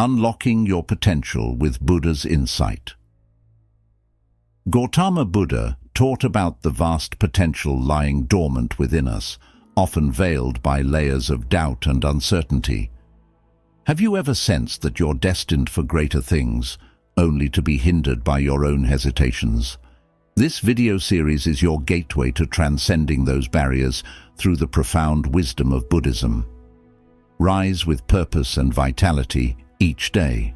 Unlocking your potential with Buddha's insight. Gautama Buddha taught about the vast potential lying dormant within us, often veiled by layers of doubt and uncertainty. Have you ever sensed that you're destined for greater things, only to be hindered by your own hesitations? This video series is your gateway to transcending those barriers through the profound wisdom of Buddhism. Rise with purpose and vitality each day.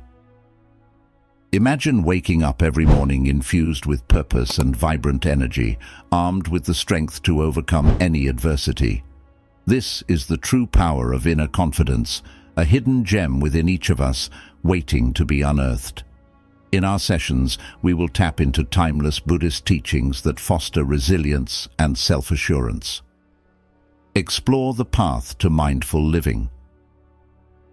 Imagine waking up every morning infused with purpose and vibrant energy, armed with the strength to overcome any adversity. This is the true power of inner confidence, a hidden gem within each of us, waiting to be unearthed. In our sessions, we will tap into timeless Buddhist teachings that foster resilience and self-assurance. Explore the path to mindful living.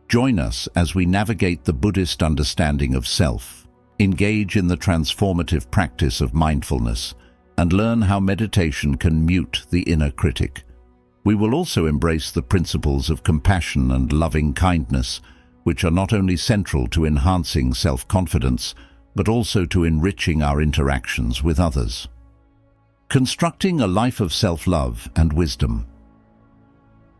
Join us as we navigate the Buddhist understanding of self, engage in the transformative practice of mindfulness, and learn how meditation can mute the inner critic. We will also embrace the principles of compassion and loving kindness, which are not only central to enhancing self-confidence, but also to enriching our interactions with others. Constructing a life of self-love and wisdom.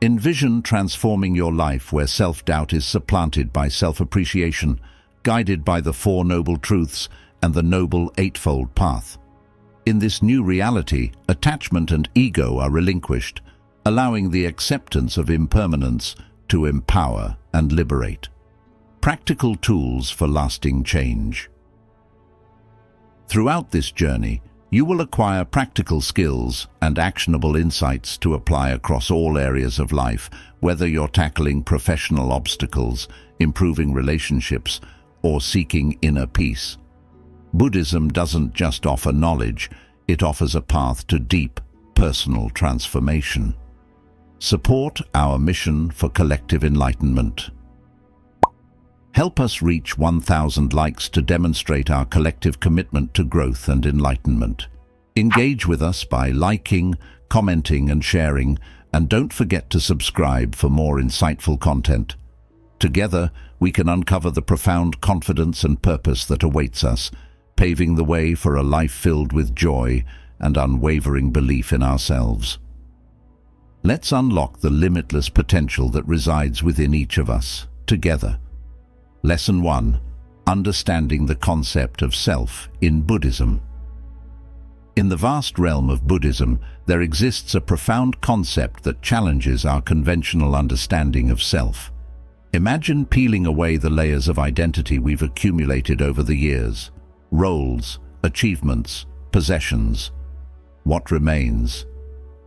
Envision transforming your life where self-doubt is supplanted by self-appreciation, guided by the Four Noble Truths and the Noble Eightfold Path. In this new reality, attachment and ego are relinquished, allowing the acceptance of impermanence to empower and liberate. Practical tools for lasting change. Throughout this journey, you will acquire practical skills and actionable insights to apply across all areas of life, whether you're tackling professional obstacles, improving relationships, or seeking inner peace. Buddhism doesn't just offer knowledge, it offers a path to deep, personal transformation. Support our mission for collective enlightenment. Help us reach 1,000 likes to demonstrate our collective commitment to growth and enlightenment. Engage with us by liking, commenting, and sharing, and don't forget to subscribe for more insightful content. Together, we can uncover the profound confidence and purpose that awaits us, paving the way for a life filled with joy and unwavering belief in ourselves. Let's unlock the limitless potential that resides within each of us, together. Lesson 1. Understanding the concept of self in Buddhism. In the vast realm of Buddhism, there exists a profound concept that challenges our conventional understanding of self. Imagine peeling away the layers of identity we've accumulated over the years. Roles, achievements, possessions. What remains?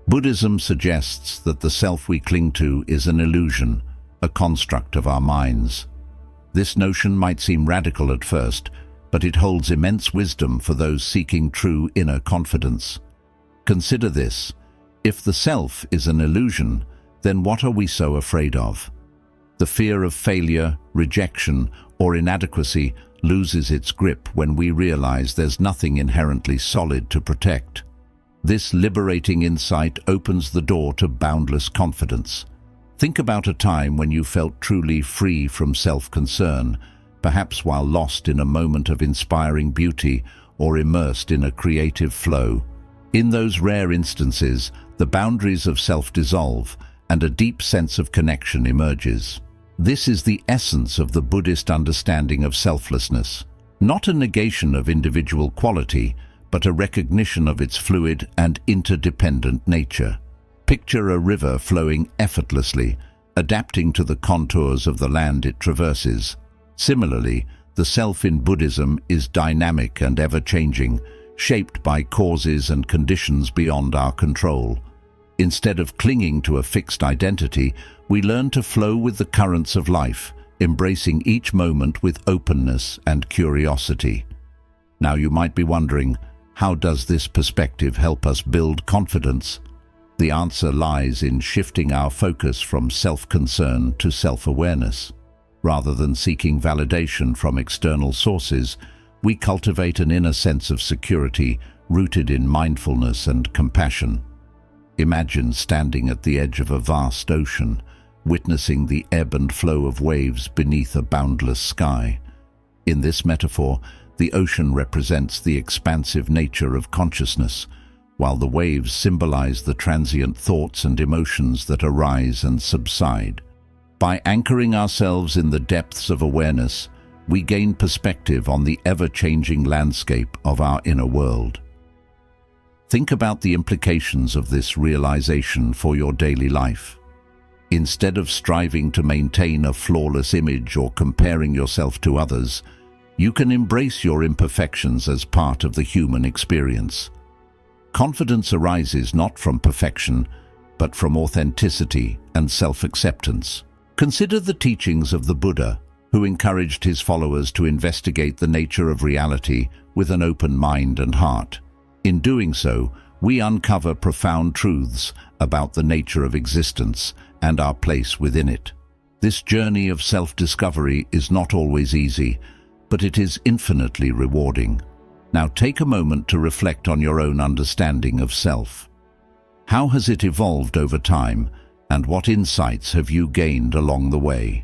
Buddhism suggests that the self we cling to is an illusion, a construct of our minds. This notion might seem radical at first, but it holds immense wisdom for those seeking true inner confidence. Consider this: if the self is an illusion, then what are we so afraid of? The fear of failure, rejection, or inadequacy loses its grip when we realize there's nothing inherently solid to protect. This liberating insight opens the door to boundless confidence. Think about a time when you felt truly free from self-concern, perhaps while lost in a moment of inspiring beauty or immersed in a creative flow. In those rare instances, the boundaries of self dissolve and a deep sense of connection emerges. This is the essence of the Buddhist understanding of selflessness, not a negation of individual quality, but a recognition of its fluid and interdependent nature. Picture a river flowing effortlessly, adapting to the contours of the land it traverses. Similarly, the self in Buddhism is dynamic and ever-changing, shaped by causes and conditions beyond our control. Instead of clinging to a fixed identity, we learn to flow with the currents of life, embracing each moment with openness and curiosity. Now you might be wondering, how does this perspective help us build confidence? The answer lies in shifting our focus from self-concern to self-awareness. Rather than seeking validation from external sources, we cultivate an inner sense of security rooted in mindfulness and compassion. Imagine standing at the edge of a vast ocean, witnessing the ebb and flow of waves beneath a boundless sky. In this metaphor, the ocean represents the expansive nature of consciousness, while the waves symbolize the transient thoughts and emotions that arise and subside. By anchoring ourselves in the depths of awareness, we gain perspective on the ever-changing landscape of our inner world. Think about the implications of this realization for your daily life. Instead of striving to maintain a flawless image or comparing yourself to others, you can embrace your imperfections as part of the human experience. Confidence arises not from perfection, but from authenticity and self-acceptance. Consider the teachings of the Buddha, who encouraged his followers to investigate the nature of reality with an open mind and heart. In doing so, we uncover profound truths about the nature of existence and our place within it. This journey of self-discovery is not always easy, but it is infinitely rewarding. Now take a moment to reflect on your own understanding of self. How has it evolved over time, and what insights have you gained along the way?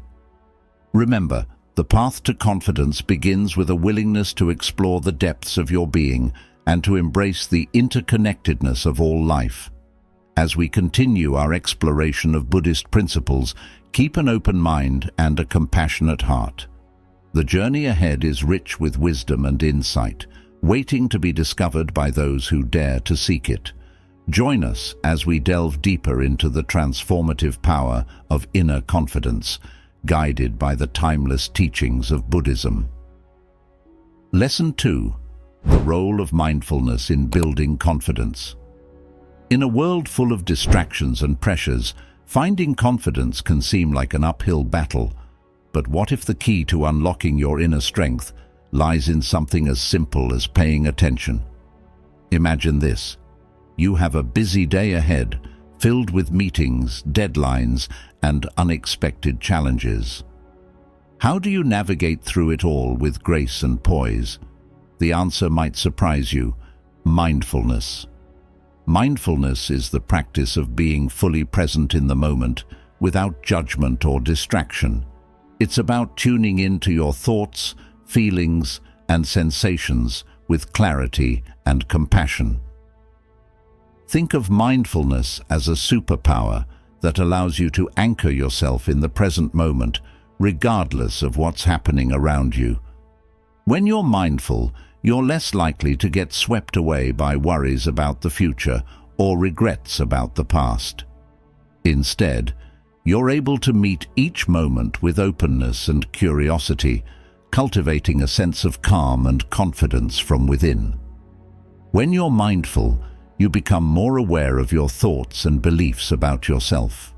Remember, the path to confidence begins with a willingness to explore the depths of your being and to embrace the interconnectedness of all life. As we continue our exploration of Buddhist principles, keep an open mind and a compassionate heart. The journey ahead is rich with wisdom and insight, waiting to be discovered by those who dare to seek it. Join us as we delve deeper into the transformative power of inner confidence, guided by the timeless teachings of Buddhism. Lesson 2. The role of mindfulness in building confidence. In a world full of distractions and pressures, finding confidence can seem like an uphill battle. But what if the key to unlocking your inner strength lies in something as simple as paying attention? Imagine this. You have a busy day ahead, filled with meetings, deadlines, and unexpected challenges. How do you navigate through it all with grace and poise? The answer might surprise you: mindfulness. Mindfulness is the practice of being fully present in the moment, without judgment or distraction. It's about tuning into your thoughts, feelings, and sensations with clarity and compassion. Think of mindfulness as a superpower that allows you to anchor yourself in the present moment, regardless of what's happening around you. When you're mindful, you're less likely to get swept away by worries about the future or regrets about the past. Instead, you're able to meet each moment with openness and curiosity, cultivating a sense of calm and confidence from within. When you're mindful, you become more aware of your thoughts and beliefs about yourself.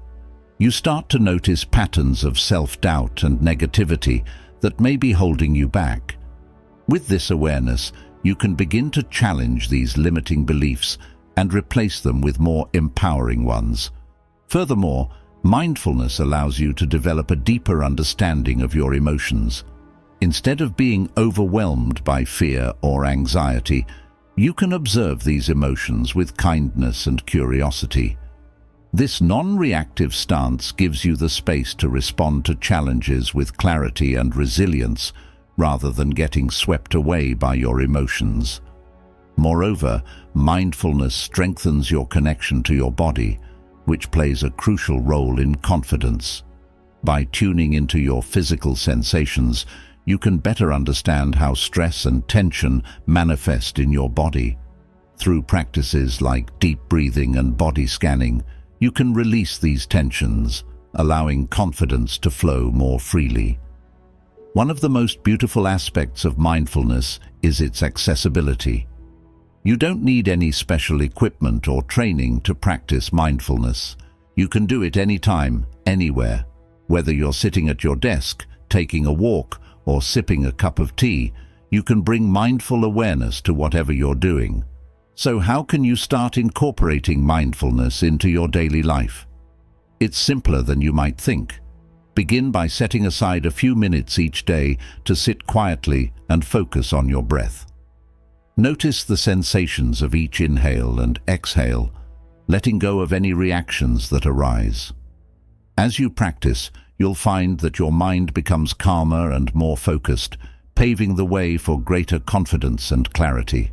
You start to notice patterns of self-doubt and negativity that may be holding you back. With this awareness, you can begin to challenge these limiting beliefs and replace them with more empowering ones. Furthermore, mindfulness allows you to develop a deeper understanding of your emotions. Instead of being overwhelmed by fear or anxiety, you can observe these emotions with kindness and curiosity. This non-reactive stance gives you the space to respond to challenges with clarity and resilience, rather than getting swept away by your emotions. Moreover, mindfulness strengthens your connection to your body, which plays a crucial role in confidence. By tuning into your physical sensations, you can better understand how stress and tension manifest in your body. Through practices like deep breathing and body scanning, you can release these tensions, allowing confidence to flow more freely. One of the most beautiful aspects of mindfulness is its accessibility. You don't need any special equipment or training to practice mindfulness. You can do it anytime, anywhere. Whether you're sitting at your desk, taking a walk, or sipping a cup of tea, you can bring mindful awareness to whatever you're doing. So how can you start incorporating mindfulness into your daily life? It's simpler than you might think. Begin by setting aside a few minutes each day to sit quietly and focus on your breath. Notice the sensations of each inhale and exhale, letting go of any reactions that arise. As you practice, you'll find that your mind becomes calmer and more focused, paving the way for greater confidence and clarity.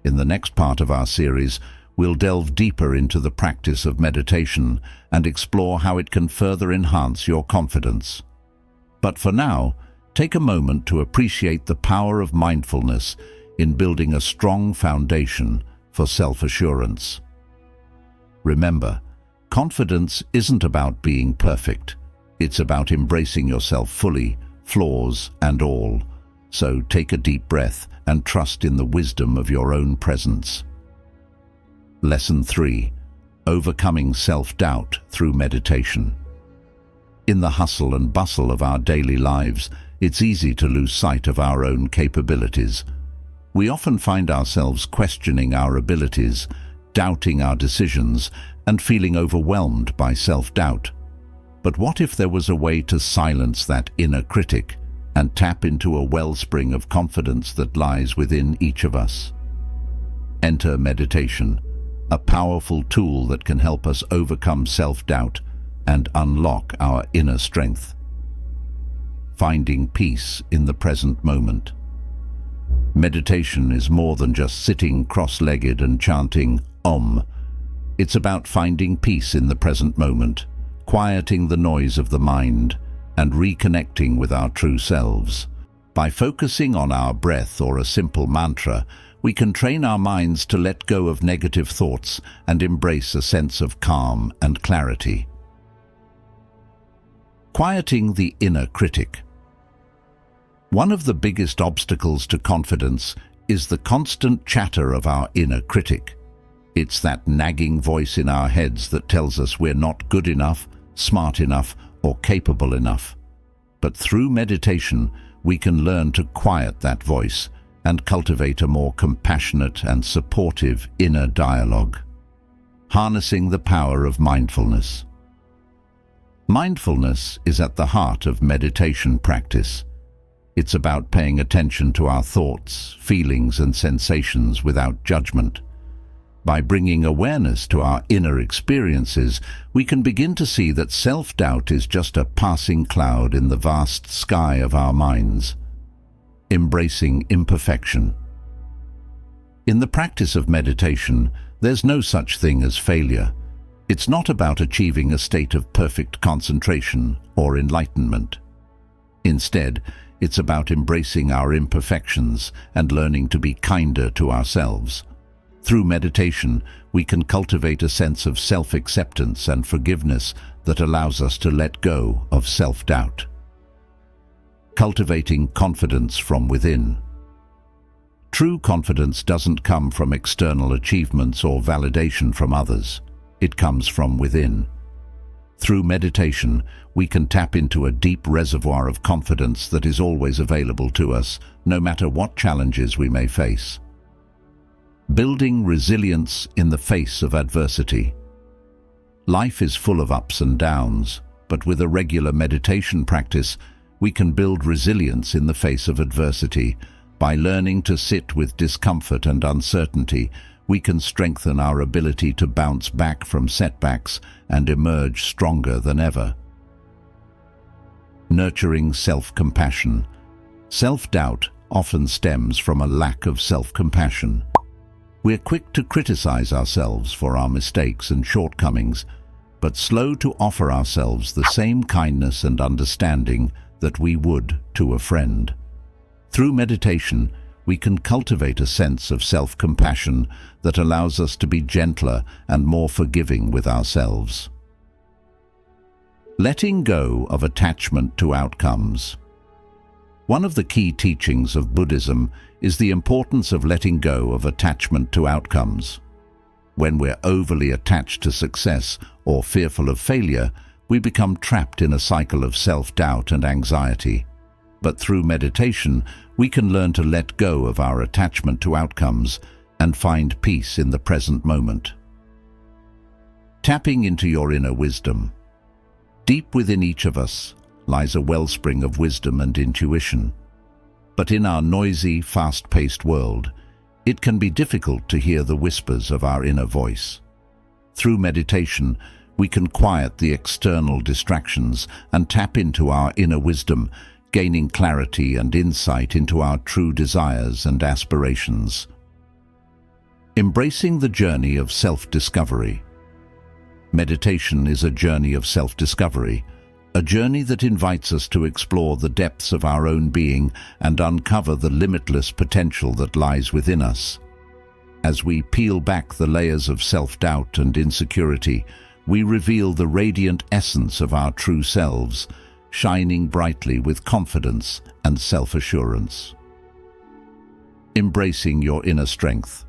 In the next part of our series, we'll delve deeper into the practice of meditation and explore how it can further enhance your confidence. But for now, take a moment to appreciate the power of mindfulness in building a strong foundation for self-assurance. Remember, confidence isn't about being perfect. It's about embracing yourself fully, flaws and all. So take a deep breath and trust in the wisdom of your own presence. Lesson 3. Overcoming self-doubt through meditation. In the hustle and bustle of our daily lives, it's easy to lose sight of our own capabilities. We often find ourselves questioning our abilities, doubting our decisions, and feeling overwhelmed by self-doubt. But what if there was a way to silence that inner critic and tap into a wellspring of confidence that lies within each of us? Enter meditation, a powerful tool that can help us overcome self-doubt and unlock our inner strength. Finding peace in the present moment. Meditation is more than just sitting cross-legged and chanting Om. It's about finding peace in the present moment, quieting the noise of the mind, and reconnecting with our true selves. By focusing on our breath or a simple mantra, we can train our minds to let go of negative thoughts and embrace a sense of calm and clarity. Quieting the inner critic. One of the biggest obstacles to confidence is the constant chatter of our inner critic. It's that nagging voice in our heads that tells us we're not good enough, smart enough, or capable enough. But through meditation, we can learn to quiet that voice and cultivate a more compassionate and supportive inner dialogue. Harnessing the power of mindfulness. Mindfulness is at the heart of meditation practice. It's about paying attention to our thoughts, feelings, and sensations without judgment. By bringing awareness to our inner experiences, we can begin to see that self-doubt is just a passing cloud in the vast sky of our minds. Embracing imperfection. In the practice of meditation, there's no such thing as failure. It's not about achieving a state of perfect concentration or enlightenment. Instead, it's about embracing our imperfections and learning to be kinder to ourselves. Through meditation, we can cultivate a sense of self-acceptance and forgiveness that allows us to let go of self-doubt. Cultivating confidence from within. True confidence doesn't come from external achievements or validation from others. It comes from within. Through meditation, we can tap into a deep reservoir of confidence that is always available to us, no matter what challenges we may face. Building resilience in the face of adversity. Life is full of ups and downs, but with a regular meditation practice, we can build resilience in the face of adversity. By learning to sit with discomfort and uncertainty, we can strengthen our ability to bounce back from setbacks and emerge stronger than ever. Nurturing self-compassion. Self-doubt often stems from a lack of self-compassion. We're quick to criticize ourselves for our mistakes and shortcomings, but slow to offer ourselves the same kindness and understanding that we would to a friend. Through meditation, we can cultivate a sense of self-compassion that allows us to be gentler and more forgiving with ourselves. Letting go of attachment to outcomes. One of the key teachings of Buddhism is the importance of letting go of attachment to outcomes. When we're overly attached to success or fearful of failure, we become trapped in a cycle of self-doubt and anxiety. But through meditation, we can learn to let go of our attachment to outcomes and find peace in the present moment. Tapping into your inner wisdom. Deep within each of us lies a wellspring of wisdom and intuition. But in our noisy, fast-paced world, it can be difficult to hear the whispers of our inner voice. Through meditation, we can quiet the external distractions and tap into our inner wisdom, gaining clarity and insight into our true desires and aspirations. Embracing the journey of self-discovery. Meditation is a journey of self-discovery, a journey that invites us to explore the depths of our own being and uncover the limitless potential that lies within us. As we peel back the layers of self-doubt and insecurity, we reveal the radiant essence of our true selves, shining brightly with confidence and self-assurance. Embracing your inner strength.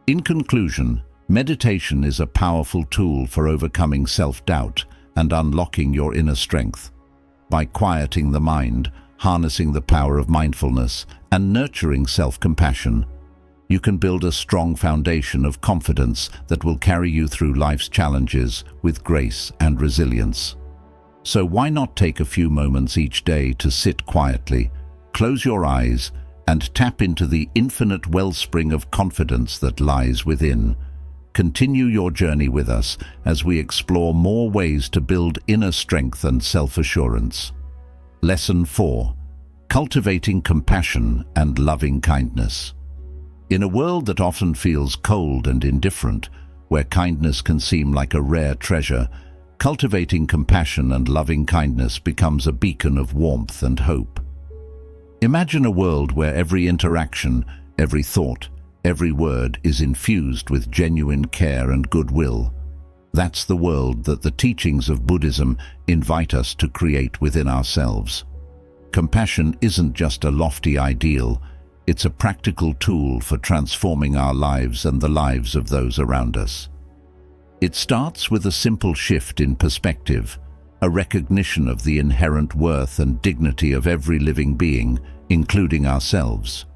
In conclusion, meditation is a powerful tool for overcoming self-doubt and unlocking your inner strength. By quieting the mind, harnessing the power of mindfulness, and nurturing self-compassion, you can build a strong foundation of confidence that will carry you through life's challenges with grace and resilience. So why not take a few moments each day to sit quietly, close your eyes, and tap into the infinite wellspring of confidence that lies within. Continue your journey with us as we explore more ways to build inner strength and self-assurance. Lesson 4. Cultivating compassion and loving kindness. In a world that often feels cold and indifferent, where kindness can seem like a rare treasure, cultivating compassion and loving kindness becomes a beacon of warmth and hope. Imagine a world where every interaction, every thought, every word is infused with genuine care and goodwill. That's the world that the teachings of Buddhism invite us to create within ourselves. Compassion isn't just a lofty ideal, it's a practical tool for transforming our lives and the lives of those around us. It starts with a simple shift in perspective, a recognition of the inherent worth and dignity of every living being, including ourselves.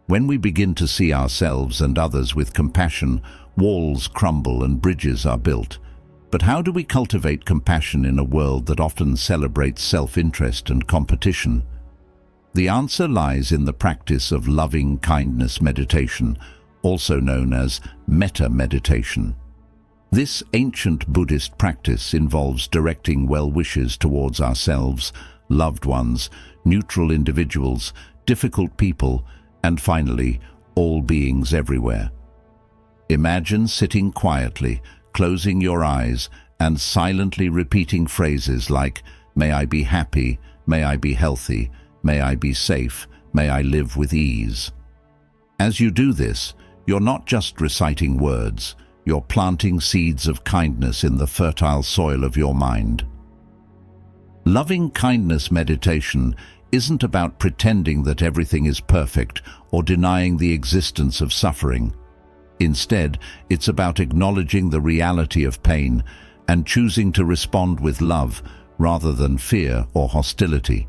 When we begin to see ourselves and others with compassion, walls crumble and bridges are built. But how do we cultivate compassion in a world that often celebrates self-interest and competition? The answer lies in the practice of loving kindness meditation, also known as metta meditation. This ancient Buddhist practice involves directing well wishes towards ourselves, loved ones, neutral individuals, difficult people, and finally, all beings everywhere. Imagine sitting quietly, closing your eyes, and silently repeating phrases like, "May I be happy, may I be healthy, may I be safe, may I live with ease." As you do this, you're not just reciting words, you're planting seeds of kindness in the fertile soil of your mind. Loving kindness meditation isn't about pretending that everything is perfect or denying the existence of suffering. Instead, it's about acknowledging the reality of pain and choosing to respond with love rather than fear or hostility.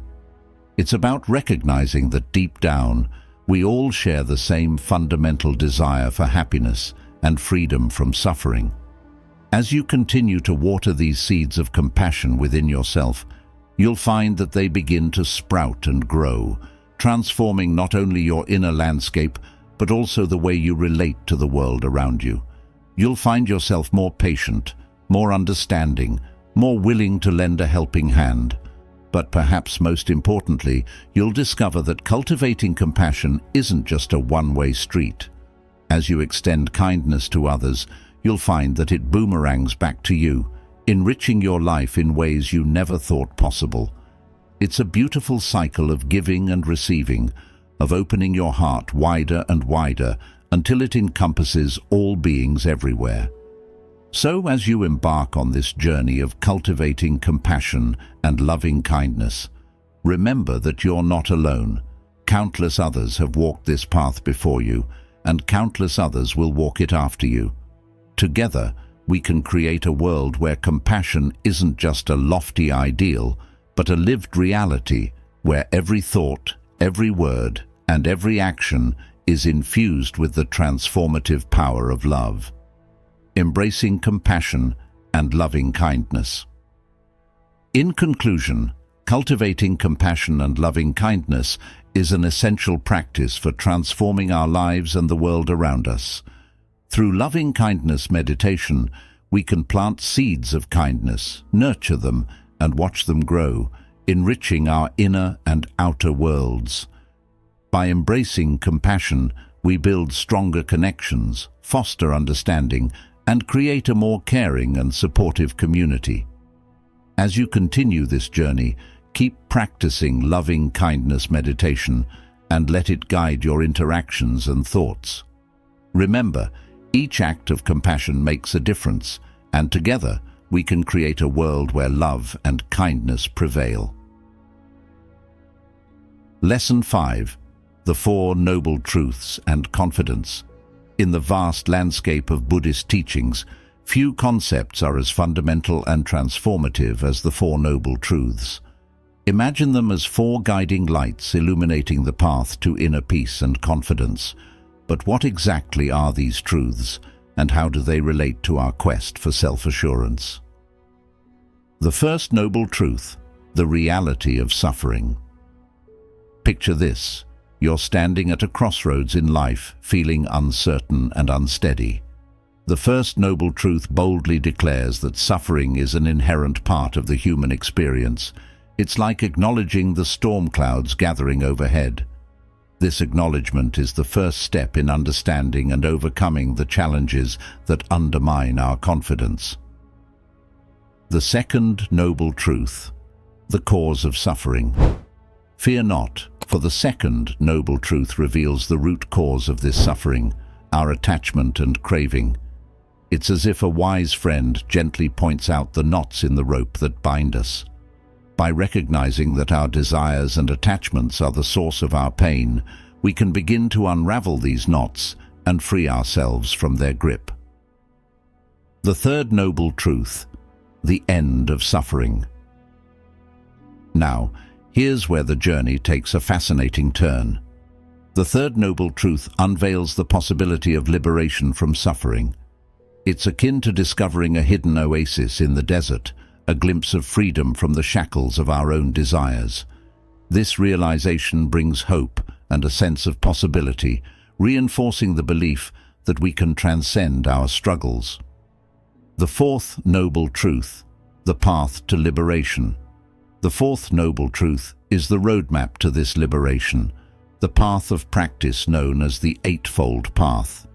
It's about recognizing that deep down, we all share the same fundamental desire for happiness and freedom from suffering. As you continue to water these seeds of compassion within yourself, you'll find that they begin to sprout and grow, transforming not only your inner landscape, but also the way you relate to the world around you. You'll find yourself more patient, more understanding, more willing to lend a helping hand. But perhaps most importantly, you'll discover that cultivating compassion isn't just a one-way street. As you extend kindness to others, you'll find that it boomerangs back to you, enriching your life in ways you never thought possible. It's a beautiful cycle of giving and receiving, of opening your heart wider and wider until it encompasses all beings everywhere. So as you embark on this journey of cultivating compassion and loving kindness, remember that you're not alone. Countless others have walked this path before you, and countless others will walk it after you. Together, we can create a world where compassion isn't just a lofty ideal, but a lived reality where every thought, every word, and every action is infused with the transformative power of love. Embracing compassion and loving kindness. In conclusion, cultivating compassion and loving kindness is an essential practice for transforming our lives and the world around us. Through loving kindness meditation, we can plant seeds of kindness, nurture them, and watch them grow, enriching our inner and outer worlds. By embracing compassion, we build stronger connections, foster understanding, and create a more caring and supportive community. As you continue this journey, keep practicing loving kindness meditation and let it guide your interactions and thoughts. Remember, each act of compassion makes a difference, and together we can create a world where love and kindness prevail. Lesson 5. The Four Noble Truths and Confidence. In the vast landscape of Buddhist teachings, few concepts are as fundamental and transformative as the Four Noble Truths. Imagine them as four guiding lights illuminating the path to inner peace and confidence. But what exactly are these truths, and how do they relate to our quest for self-assurance? The first noble truth, the reality of suffering. Picture this. You're standing at a crossroads in life, feeling uncertain and unsteady. The first noble truth boldly declares that suffering is an inherent part of the human experience. It's like acknowledging the storm clouds gathering overhead. This acknowledgement is the first step in understanding and overcoming the challenges that undermine our confidence. The second noble truth, the cause of suffering. Fear not, for the second noble truth reveals the root cause of this suffering, our attachment and craving. It's as if a wise friend gently points out the knots in the rope that bind us. By recognizing that our desires and attachments are the source of our pain, we can begin to unravel these knots and free ourselves from their grip. The third noble truth, the end of suffering. Now, here's where the journey takes a fascinating turn. The third noble truth unveils the possibility of liberation from suffering. It's akin to discovering a hidden oasis in the desert, a glimpse of freedom from the shackles of our own desires. This realization brings hope and a sense of possibility, reinforcing the belief that we can transcend our struggles. The fourth noble truth, the path to liberation. The fourth noble truth is the roadmap to this liberation, the path of practice known as the Eightfold Path.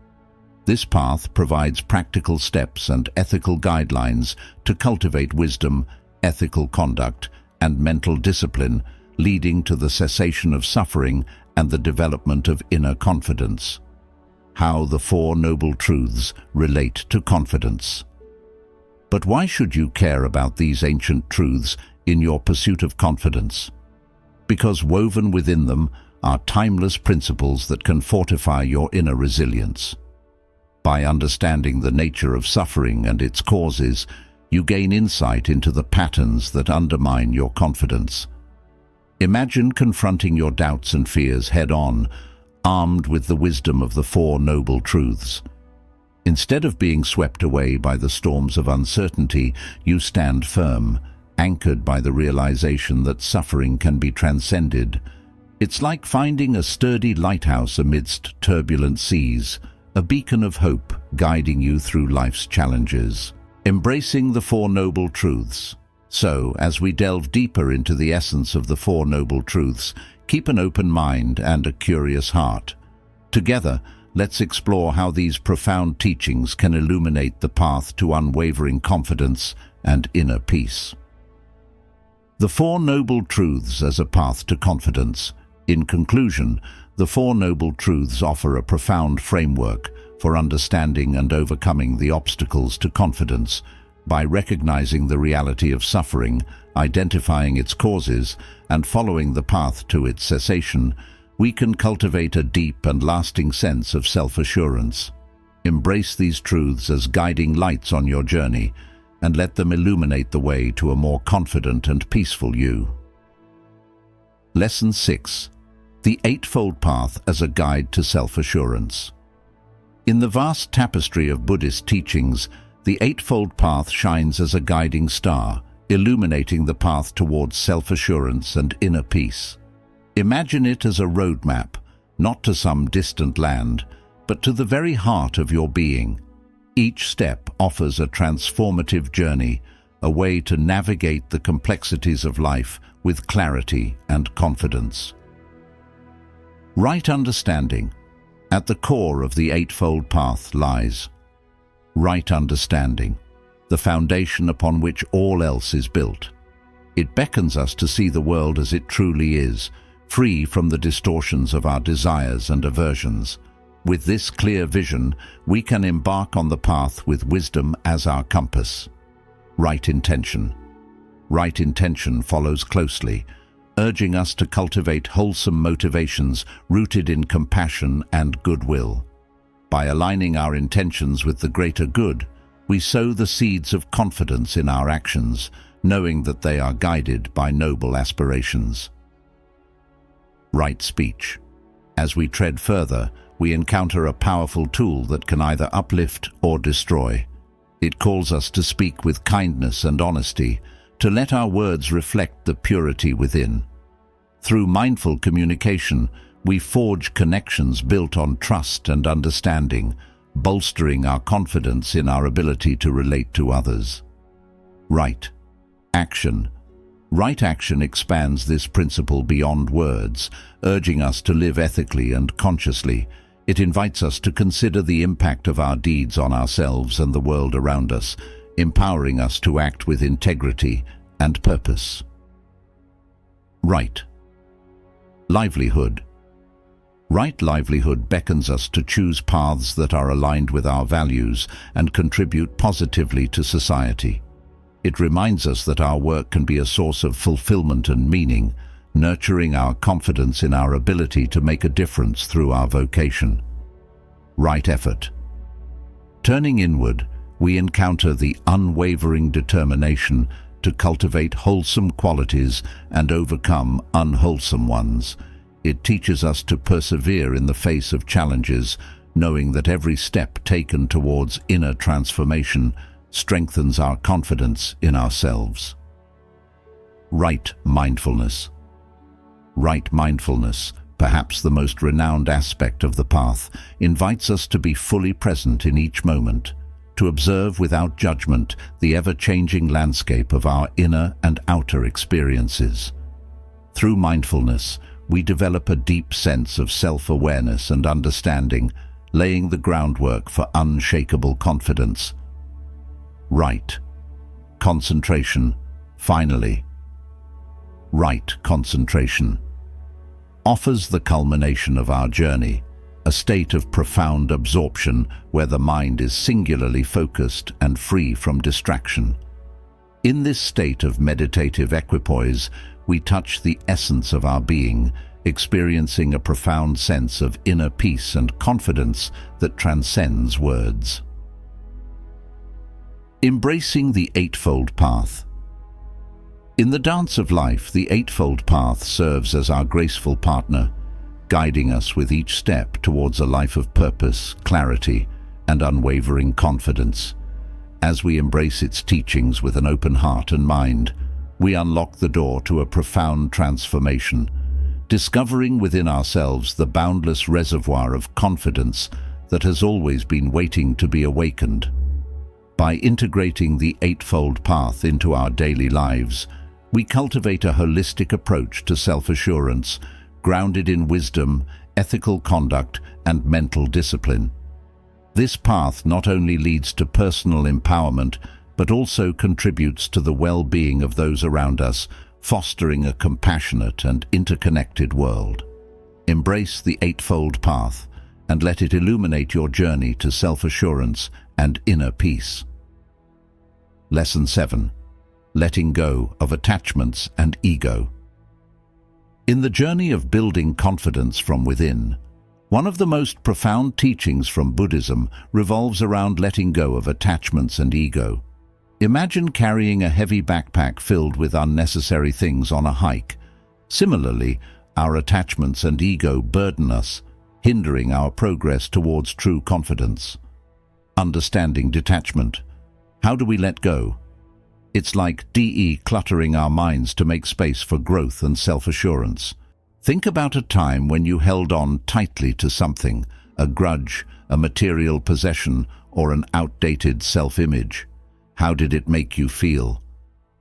This path provides practical steps and ethical guidelines to cultivate wisdom, ethical conduct, and mental discipline, leading to the cessation of suffering and the development of inner confidence. How the Four Noble Truths relate to confidence. But why should you care about these ancient truths in your pursuit of confidence? Because woven within them are timeless principles that can fortify your inner resilience. By understanding the nature of suffering and its causes, you gain insight into the patterns that undermine your confidence. Imagine confronting your doubts and fears head-on, armed with the wisdom of the Four Noble Truths. Instead of being swept away by the storms of uncertainty, you stand firm, anchored by the realization that suffering can be transcended. It's like finding a sturdy lighthouse amidst turbulent seas, a beacon of hope guiding you through life's challenges. Embracing the Four Noble Truths. So, as we delve deeper into the essence of the Four Noble Truths, keep an open mind and a curious heart. Together, let's explore how these profound teachings can illuminate the path to unwavering confidence and inner peace. The Four Noble Truths as a path to confidence. In conclusion, the Four Noble Truths offer a profound framework for understanding and overcoming the obstacles to confidence. By recognizing the reality of suffering, identifying its causes, and following the path to its cessation, we can cultivate a deep and lasting sense of self-assurance. Embrace these truths as guiding lights on your journey, and let them illuminate the way to a more confident and peaceful you. Lesson 6. The Eightfold Path as a Guide to Self-Assurance. In the vast tapestry of Buddhist teachings, the Eightfold Path shines as a guiding star, illuminating the path towards self-assurance and inner peace. Imagine it as a roadmap, not to some distant land, but to the very heart of your being. Each step offers a transformative journey, a way to navigate the complexities of life with clarity and confidence. Right understanding. At the core of the Eightfold Path lies right understanding, the foundation upon which all else is built. It beckons us to see the world as it truly is, free from the distortions of our desires and aversions. With this clear vision, we can embark on the path with wisdom as our compass. Right intention. Right intention follows closely, urging us to cultivate wholesome motivations rooted in compassion and goodwill. By aligning our intentions with the greater good, we sow the seeds of confidence in our actions, knowing that they are guided by noble aspirations. Right speech. As we tread further, we encounter a powerful tool that can either uplift or destroy. It calls us to speak with kindness and honesty, to let our words reflect the purity within. Through mindful communication, we forge connections built on trust and understanding, bolstering our confidence in our ability to relate to others. Right action. Right action expands this principle beyond words, urging us to live ethically and consciously. It invites us to consider the impact of our deeds on ourselves and the world around us, empowering us to act with integrity and purpose. Right livelihood. Right livelihood beckons us to choose paths that are aligned with our values and contribute positively to society. It reminds us that our work can be a source of fulfillment and meaning, nurturing our confidence in our ability to make a difference through our vocation. Right effort. Turning inward, we encounter the unwavering determination to cultivate wholesome qualities and overcome unwholesome ones. It teaches us to persevere in the face of challenges, knowing that every step taken towards inner transformation strengthens our confidence in ourselves. Right mindfulness. Right mindfulness, perhaps the most renowned aspect of the path, invites us to be fully present in each moment, to observe without judgment the ever-changing landscape of our inner and outer experiences. Through mindfulness, we develop a deep sense of self-awareness and understanding, laying the groundwork for unshakable confidence. Right concentration. Finally, right concentration offers the culmination of our journey, a state of profound absorption where the mind is singularly focused and free from distraction. In this state of meditative equipoise, we touch the essence of our being, experiencing a profound sense of inner peace and confidence that transcends words. Embracing the Eightfold Path. In the dance of life, the Eightfold Path serves as our graceful partner, guiding us with each step towards a life of purpose, clarity, and unwavering confidence. As we embrace its teachings with an open heart and mind, we unlock the door to a profound transformation, discovering within ourselves the boundless reservoir of confidence that has always been waiting to be awakened. By integrating the Eightfold Path into our daily lives, we cultivate a holistic approach to self-assurance, grounded in wisdom, ethical conduct, and mental discipline. This path not only leads to personal empowerment, but also contributes to the well-being of those around us, fostering a compassionate and interconnected world. Embrace the Eightfold Path and let it illuminate your journey to self-assurance and inner peace. Lesson 7. Letting go of attachments and ego. In the journey of building confidence from within, one of the most profound teachings from Buddhism revolves around letting go of attachments and ego. Imagine carrying a heavy backpack filled with unnecessary things on a hike. Similarly, our attachments and ego burden us, hindering our progress towards true confidence. Understanding detachment. How do we let go? It's like decluttering our minds to make space for growth and self-assurance. Think about a time when you held on tightly to something, a grudge, a material possession, or an outdated self-image? How did it make you feel?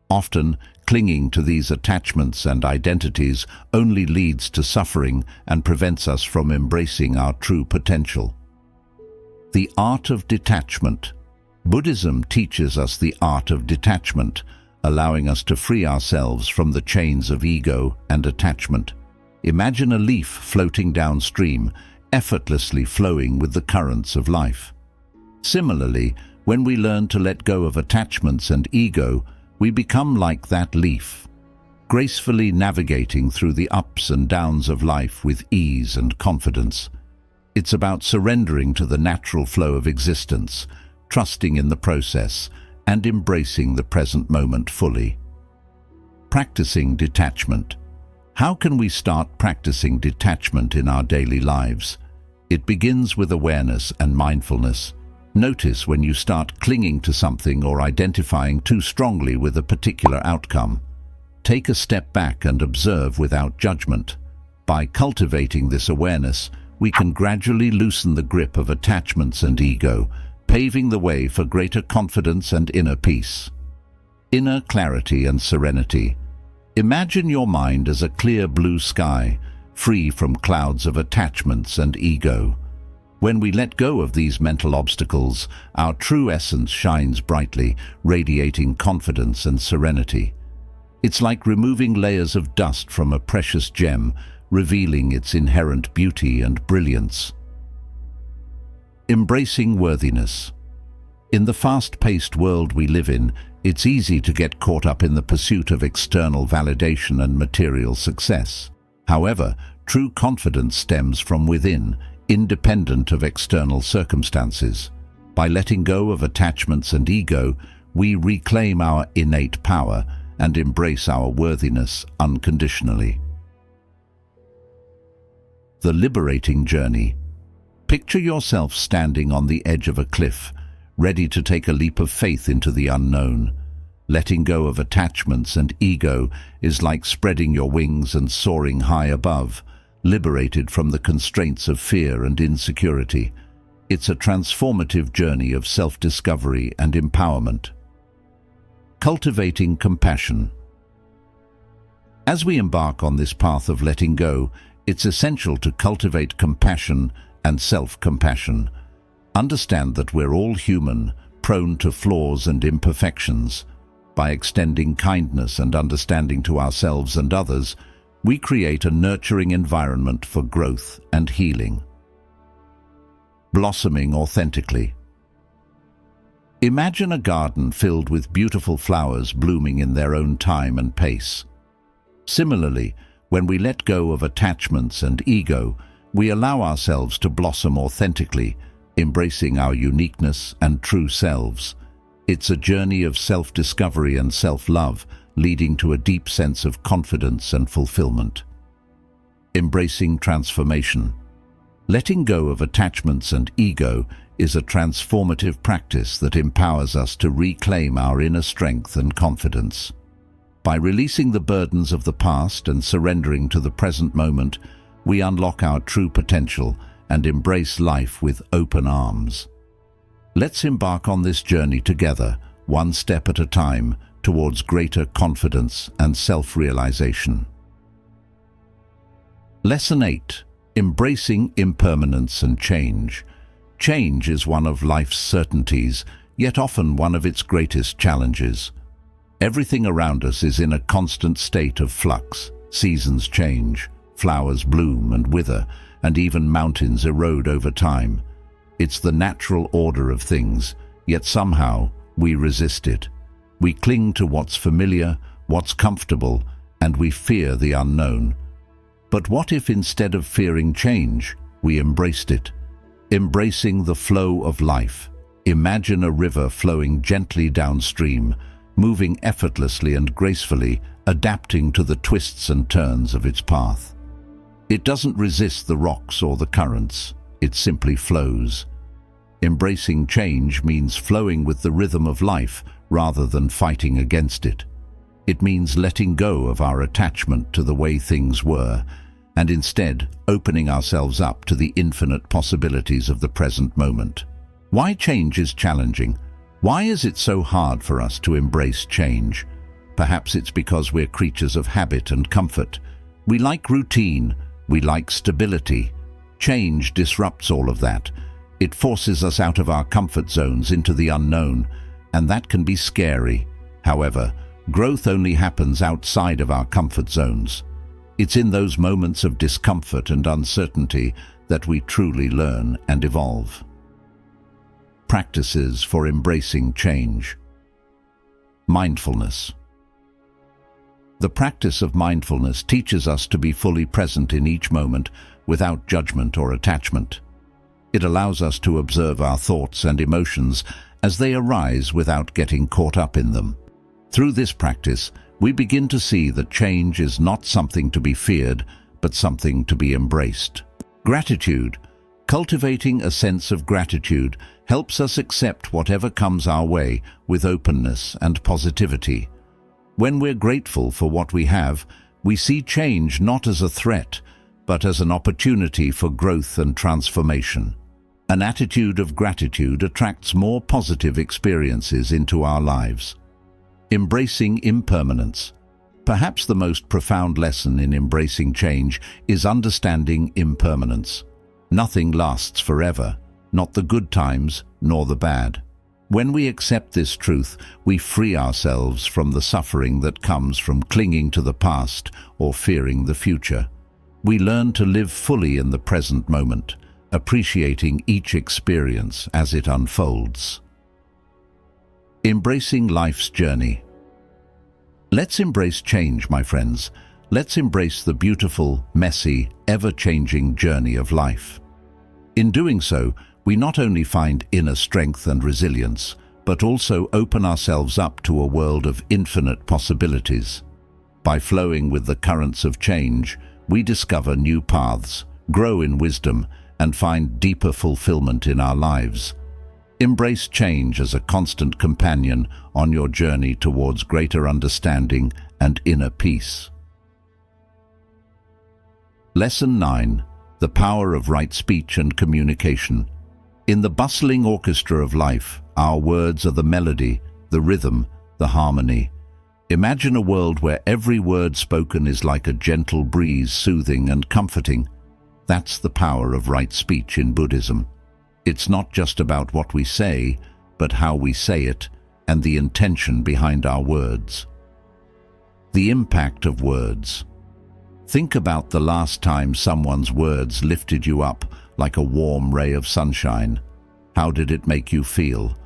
Often, clinging to these attachments and identities only leads to suffering and prevents us from embracing our true potential. The art of detachment. Buddhism teaches us the art of detachment, allowing us to free ourselves from the chains of ego and attachment. Imagine a leaf floating downstream, effortlessly flowing with the currents of life. Similarly, when we learn to let go of attachments and ego, we become like that leaf, gracefully navigating through the ups and downs of life with ease and confidence. It's about surrendering to the natural flow of existence, trusting in the process, and embracing the present moment fully. Practicing detachment. How can we start practicing detachment in our daily lives? It begins with awareness and mindfulness. Notice when you start clinging to something or identifying too strongly with a particular outcome. Take a step back and observe without judgment. By cultivating this awareness, we can gradually loosen the grip of attachments and ego, paving the way for greater confidence and inner peace. Inner clarity and serenity. Imagine your mind as a clear blue sky, free from clouds of attachments and ego. When we let go of these mental obstacles, our true essence shines brightly, radiating confidence and serenity. It's like removing layers of dust from a precious gem, revealing its inherent beauty and brilliance. Embracing worthiness. In the fast-paced world we live in, it's easy to get caught up in the pursuit of external validation and material success. However, true confidence stems from within, independent of external circumstances. By letting go of attachments and ego, we reclaim our innate power and embrace our worthiness unconditionally. The liberating journey. Picture yourself standing on the edge of a cliff, ready to take a leap of faith into the unknown. Letting go of attachments and ego is like spreading your wings and soaring high above, liberated from the constraints of fear and insecurity. It's a transformative journey of self-discovery and empowerment. Cultivating compassion. As we embark on this path of letting go, it's essential to cultivate compassion and self-compassion. Understand that we're all human, prone to flaws and imperfections. By extending kindness and understanding to ourselves and others, we create a nurturing environment for growth and healing. Blossoming authentically. Imagine a garden filled with beautiful flowers blooming in their own time and pace. Similarly, when we let go of attachments and ego, we allow ourselves to blossom authentically, embracing our uniqueness and true selves. It's a journey of self-discovery and self-love, leading to a deep sense of confidence and fulfillment. Embracing transformation. Letting go of attachments and ego is a transformative practice that empowers us to reclaim our inner strength and confidence. By releasing the burdens of the past and surrendering to the present moment, we unlock our true potential and embrace life with open arms. Let's embark on this journey together, one step at a time, towards greater confidence and self-realization. Lesson 8. Embracing impermanence and change. Change is one of life's certainties, yet often one of its greatest challenges. Everything around us is in a constant state of flux. Seasons change, flowers bloom and wither, and even mountains erode over time. It's the natural order of things, yet somehow we resist it. We cling to what's familiar, what's comfortable, and we fear the unknown. But what if instead of fearing change, we embraced it? Embracing the flow of life. Imagine a river flowing gently downstream, moving effortlessly and gracefully, adapting to the twists and turns of its path. It doesn't resist the rocks or the currents, it simply flows. Embracing change means flowing with the rhythm of life rather than fighting against it. It means letting go of our attachment to the way things were and instead opening ourselves up to the infinite possibilities of the present moment. Why change is challenging? Why is it so hard for us to embrace change? Perhaps it's because we're creatures of habit and comfort. We like routine, we like stability. Change disrupts all of that. It forces us out of our comfort zones into the unknown, and that can be scary. However, growth only happens outside of our comfort zones. It's in those moments of discomfort and uncertainty that we truly learn and evolve. Practices for embracing change. Mindfulness. The practice of mindfulness teaches us to be fully present in each moment without judgment or attachment. It allows us to observe our thoughts and emotions as they arise without getting caught up in them. Through this practice, we begin to see that change is not something to be feared, but something to be embraced. Gratitude. Cultivating a sense of gratitude helps us accept whatever comes our way with openness and positivity. When we're grateful for what we have, we see change not as a threat, but as an opportunity for growth and transformation. An attitude of gratitude attracts more positive experiences into our lives. Embracing impermanence. Perhaps the most profound lesson in embracing change is understanding impermanence. Nothing lasts forever, not the good times nor the bad. When we accept this truth, we free ourselves from the suffering that comes from clinging to the past or fearing the future. We learn to live fully in the present moment, appreciating each experience as it unfolds. Embracing life's journey. Let's embrace change, my friends. Let's embrace the beautiful, messy, ever-changing journey of life. In doing so, we not only find inner strength and resilience, but also open ourselves up to a world of infinite possibilities. By flowing with the currents of change, we discover new paths, grow in wisdom, and find deeper fulfillment in our lives. Embrace change as a constant companion on your journey towards greater understanding and inner peace. Lesson 9. The power of right speech and communication. In the bustling orchestra of life, our words are the melody, the rhythm, the harmony. Imagine a world where every word spoken is like a gentle breeze, soothing and comforting. That's the power of right speech in Buddhism. It's not just about what we say, but how we say it and the intention behind our words. The impact of words. Think about the last time someone's words lifted you up like a warm ray of sunshine. How did it make you feel?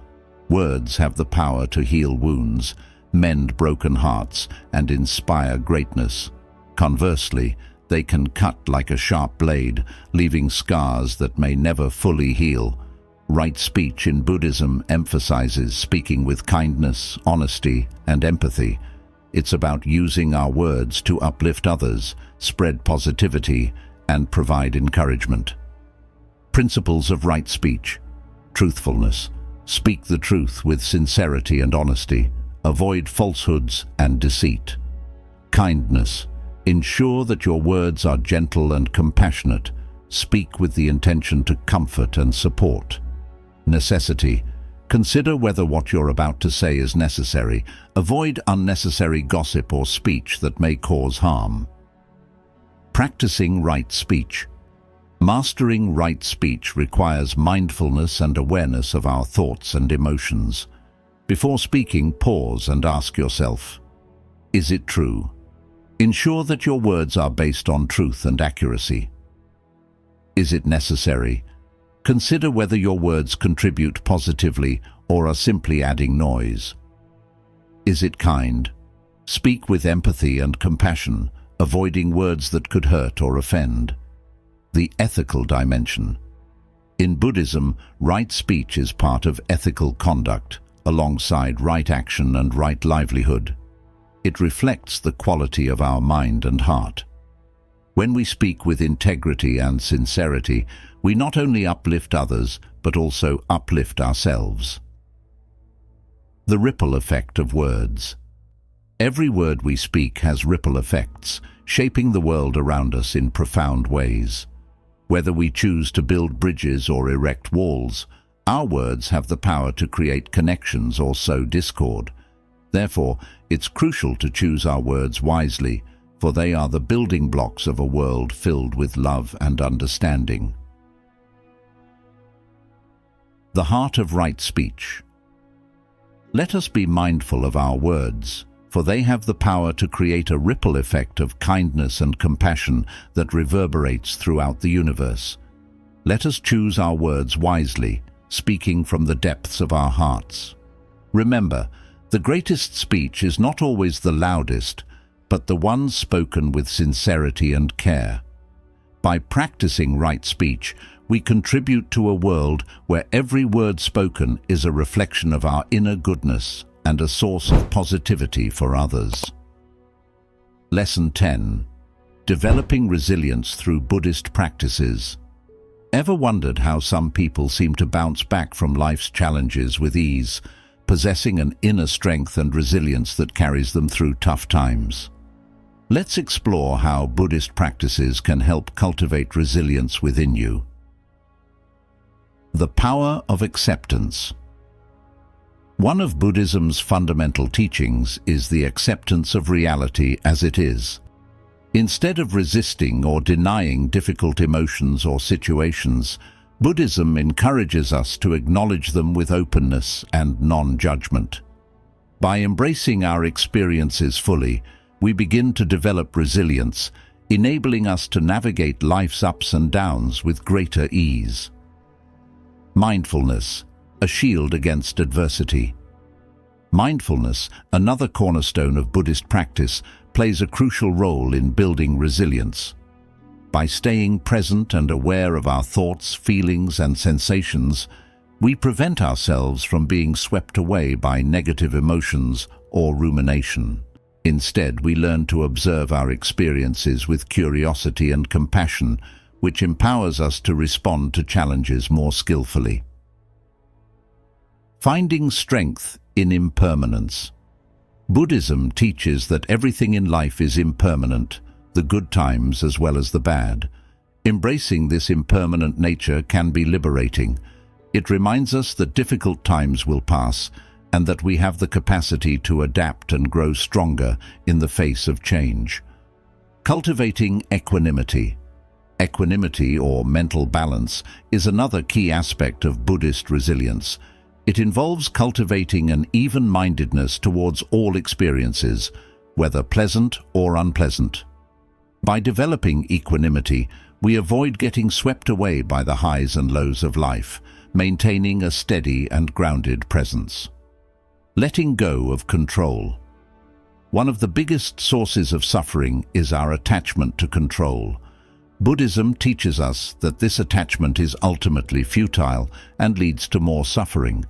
Words have the power to heal wounds, mend broken hearts, and inspire greatness. Conversely, they can cut like a sharp blade, leaving scars that may never fully heal. Right speech in Buddhism emphasizes speaking with kindness, honesty, and empathy. It's about using our words to uplift others, spread positivity, and provide encouragement. Principles of right speech. Truthfulness. Speak the truth with sincerity and honesty. Avoid falsehoods and deceit. Kindness. Ensure that your words are gentle and compassionate. Speak with the intention to comfort and support. Necessity. Consider whether what you're about to say is necessary. Avoid unnecessary gossip or speech that may cause harm. Practicing right speech. Mastering right speech requires mindfulness and awareness of our thoughts and emotions. Before speaking, pause and ask yourself, is it true? Ensure that your words are based on truth and accuracy. Is it necessary? Consider whether your words contribute positively or are simply adding noise. Is it kind? Speak with empathy and compassion, avoiding words that could hurt or offend. The ethical dimension. In Buddhism, right speech is part of ethical conduct, alongside right action and right livelihood. It reflects the quality of our mind and heart. When we speak with integrity and sincerity, we not only uplift others, but also uplift ourselves. The ripple effect of words. Every word we speak has ripple effects, shaping the world around us in profound ways. Whether we choose to build bridges or erect walls, our words have the power to create connections or sow discord. Therefore, it's crucial to choose our words wisely, for they are the building blocks of a world filled with love and understanding. The heart of right speech. Let us be mindful of our words, for they have the power to create a ripple effect of kindness and compassion that reverberates throughout the universe. Let us choose our words wisely, speaking from the depths of our hearts. Remember, the greatest speech is not always the loudest, but the one spoken with sincerity and care. By practicing right speech, we contribute to a world where every word spoken is a reflection of our inner goodness and a source of positivity for others. Lesson 10. Developing resilience through Buddhist practices. Ever wondered how some people seem to bounce back from life's challenges with ease, possessing an inner strength and resilience that carries them through tough times? Let's explore how Buddhist practices can help cultivate resilience within you. The power of acceptance. One of Buddhism's fundamental teachings is the acceptance of reality as it is. Instead of resisting or denying difficult emotions or situations, Buddhism encourages us to acknowledge them with openness and non-judgment. By embracing our experiences fully, we begin to develop resilience, enabling us to navigate life's ups and downs with greater ease. Mindfulness, a shield against adversity. Mindfulness, another cornerstone of Buddhist practice, plays a crucial role in building resilience. By staying present and aware of our thoughts, feelings, and sensations, we prevent ourselves from being swept away by negative emotions or rumination. Instead, we learn to observe our experiences with curiosity and compassion, which empowers us to respond to challenges more skillfully. Finding strength in impermanence. Buddhism teaches that everything in life is impermanent, the good times as well as the bad. Embracing this impermanent nature can be liberating. It reminds us that difficult times will pass, and that we have the capacity to adapt and grow stronger in the face of change. Cultivating equanimity. Equanimity, or mental balance, is another key aspect of Buddhist resilience. It involves cultivating an even-mindedness towards all experiences, whether pleasant or unpleasant. By developing equanimity, we avoid getting swept away by the highs and lows of life, maintaining a steady and grounded presence. Letting go of control. One of the biggest sources of suffering is our attachment to control. Buddhism teaches us that this attachment is ultimately futile and leads to more suffering.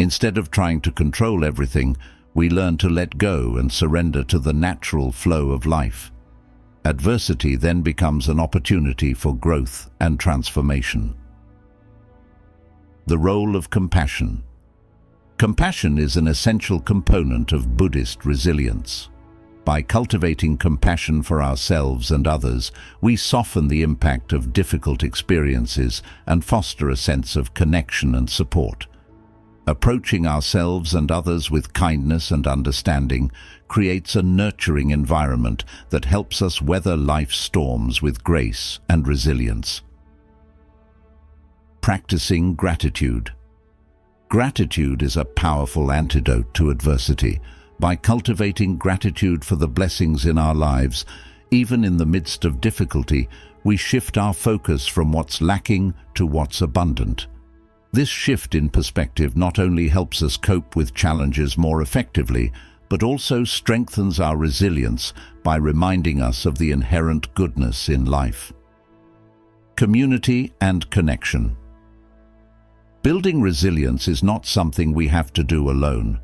Instead of trying to control everything, we learn to let go and surrender to the natural flow of life. Adversity then becomes an opportunity for growth and transformation. The role of compassion. Compassion is an essential component of Buddhist resilience. By cultivating compassion for ourselves and others, we soften the impact of difficult experiences and foster a sense of connection and support. Approaching ourselves and others with kindness and understanding creates a nurturing environment that helps us weather life's storms with grace and resilience. Practicing gratitude. Gratitude is a powerful antidote to adversity. By cultivating gratitude for the blessings in our lives, even in the midst of difficulty, we shift our focus from what's lacking to what's abundant. This shift in perspective not only helps us cope with challenges more effectively, but also strengthens our resilience by reminding us of the inherent goodness in life. Community and connection. Building resilience is not something we have to do alone.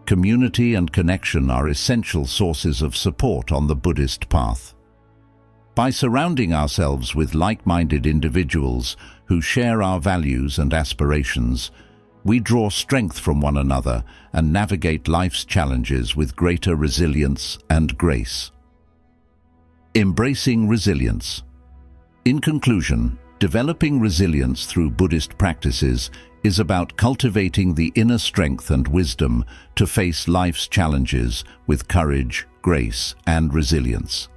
Community and connection are essential sources of support on the Buddhist path. By surrounding ourselves with like-minded individuals who share our values and aspirations, We draw strength from one another and navigate life's challenges with greater resilience and grace. Embracing resilience. In conclusion, developing resilience through Buddhist practices is about cultivating the inner strength and wisdom to face life's challenges with courage, grace, and resilience.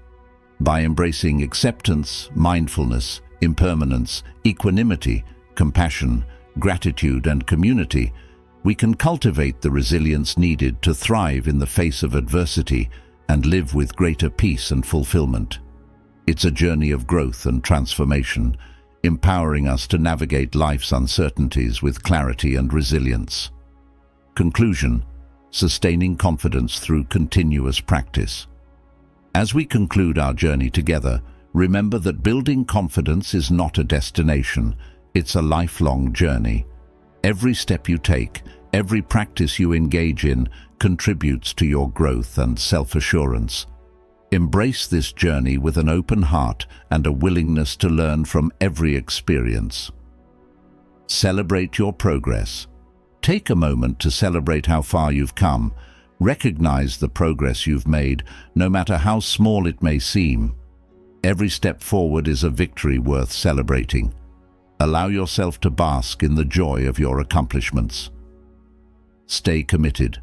By embracing acceptance, mindfulness, impermanence, equanimity, compassion, gratitude, and community, we can cultivate the resilience needed to thrive in the face of adversity and live with greater peace and fulfillment. It's a journey of growth and transformation, empowering us to navigate life's uncertainties with clarity and resilience. Conclusion: sustaining confidence through continuous practice. As we conclude our journey together, remember that building confidence is not a destination, it's a lifelong journey. Every step you take, every practice you engage in, contributes to your growth and self-assurance. Embrace this journey with an open heart and a willingness to learn from every experience. Celebrate your progress. Take a moment to celebrate how far you've come. Recognize the progress you've made, no matter how small it may seem. Every step forward is a victory worth celebrating. Allow yourself to bask in the joy of your accomplishments. Stay committed.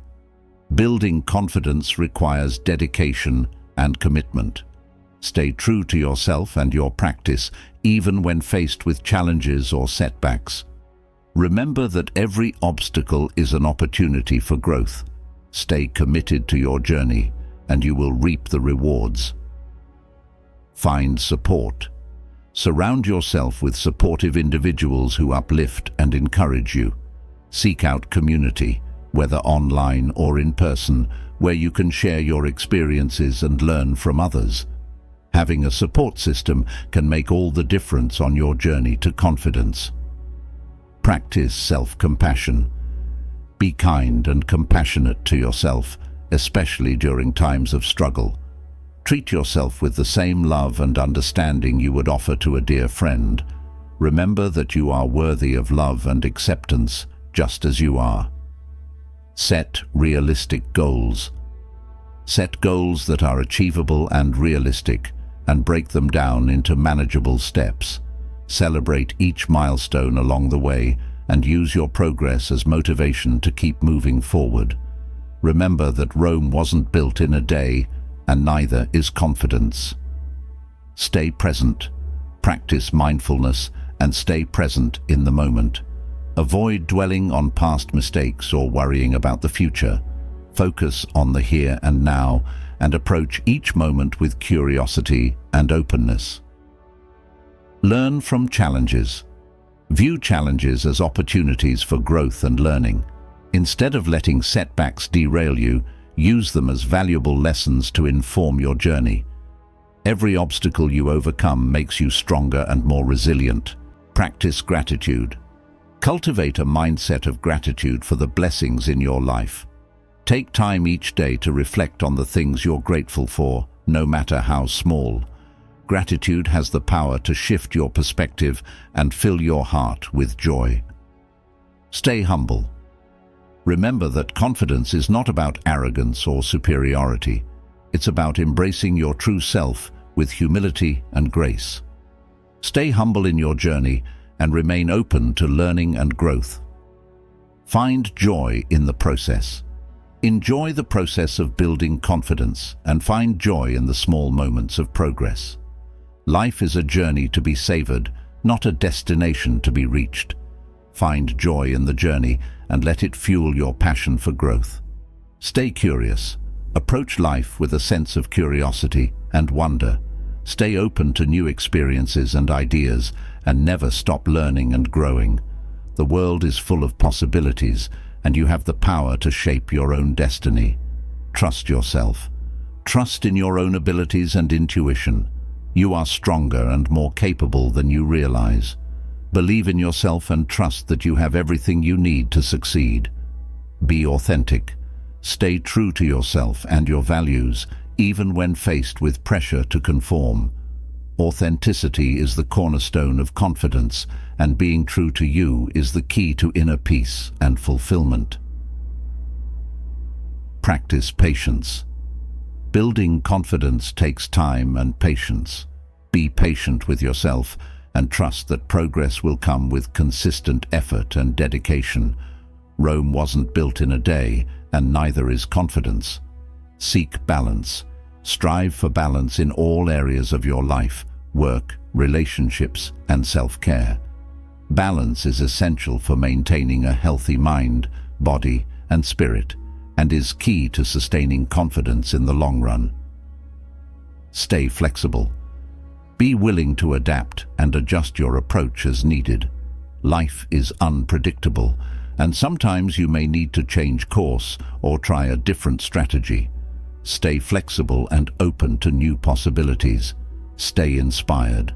Building confidence requires dedication and commitment. Stay true to yourself and your practice, even when faced with challenges or setbacks. Remember that every obstacle is an opportunity for growth. Stay committed to your journey, and you will reap the rewards. Find support. Surround yourself with supportive individuals who uplift and encourage you. Seek out community, whether online or in person, where you can share your experiences and learn from others. Having a support system can make all the difference on your journey to confidence. Practice self-compassion. Be kind and compassionate to yourself, especially during times of struggle. Treat yourself with the same love and understanding you would offer to a dear friend. Remember that you are worthy of love and acceptance, just as you are. Set realistic goals. Set goals that are achievable and realistic, and break them down into manageable steps. Celebrate each milestone along the way and use your progress as motivation to keep moving forward. Remember that Rome wasn't built in a day, and neither is confidence. Stay present. Practice mindfulness and stay present in the moment. Avoid dwelling on past mistakes or worrying about the future. Focus on the here and now and approach each moment with curiosity and openness. Learn from challenges. View challenges as opportunities for growth and learning. Instead of letting setbacks derail you, use them as valuable lessons to inform your journey. Every obstacle you overcome makes you stronger and more resilient. Practice gratitude. Cultivate a mindset of gratitude for the blessings in your life. Take time each day to reflect on the things you're grateful for, no matter how small. Gratitude has the power to shift your perspective and fill your heart with joy. Stay humble. Remember that confidence is not about arrogance or superiority. It's about embracing your true self with humility and grace. Stay humble in your journey and remain open to learning and growth. Find joy in the process. Enjoy the process of building confidence and find joy in the small moments of progress. Life is a journey to be savored, not a destination to be reached. Find joy in the journey and let it fuel your passion for growth. Stay curious. Approach life with a sense of curiosity and wonder. Stay open to new experiences and ideas and never stop learning and growing. The world is full of possibilities and you have the power to shape your own destiny. Trust yourself. Trust in your own abilities and intuition. You are stronger and more capable than you realize. Believe in yourself and trust that you have everything you need to succeed. Be authentic. Stay true to yourself and your values, even when faced with pressure to conform. Authenticity is the cornerstone of confidence, and being true to you is the key to inner peace and fulfillment. Practice patience. Building confidence takes time and patience. Be patient with yourself and trust that progress will come with consistent effort and dedication. Rome wasn't built in a day, and neither is confidence. Seek balance. Strive for balance in all areas of your life, work, relationships, and self-care. Balance is essential for maintaining a healthy mind, body, and spirit, and is key to sustaining confidence in the long run. Stay flexible. Be willing to adapt and adjust your approach as needed. Life is unpredictable, and sometimes you may need to change course or try a different strategy. Stay flexible and open to new possibilities. Stay inspired.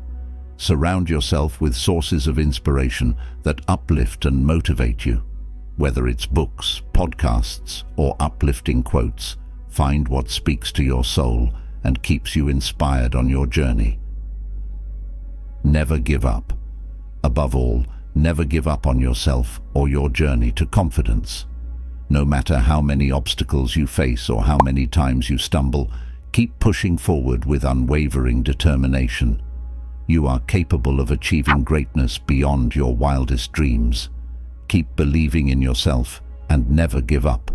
Surround yourself with sources of inspiration that uplift and motivate you. Whether it's books, podcasts, or uplifting quotes, find what speaks to your soul and keeps you inspired on your journey. Never give up. Above all, never give up on yourself or your journey to confidence. No matter how many obstacles you face or how many times you stumble, keep pushing forward with unwavering determination. You are capable of achieving greatness beyond your wildest dreams. Keep believing in yourself and never give up.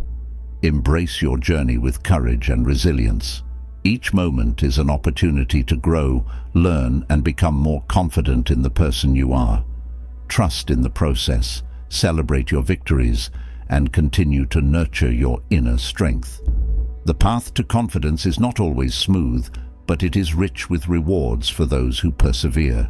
Embrace your journey with courage and resilience. Each moment is an opportunity to grow, learn, and become more confident in the person you are. Trust in the process, celebrate your victories, and continue to nurture your inner strength. The path to confidence is not always smooth, but it is rich with rewards for those who persevere.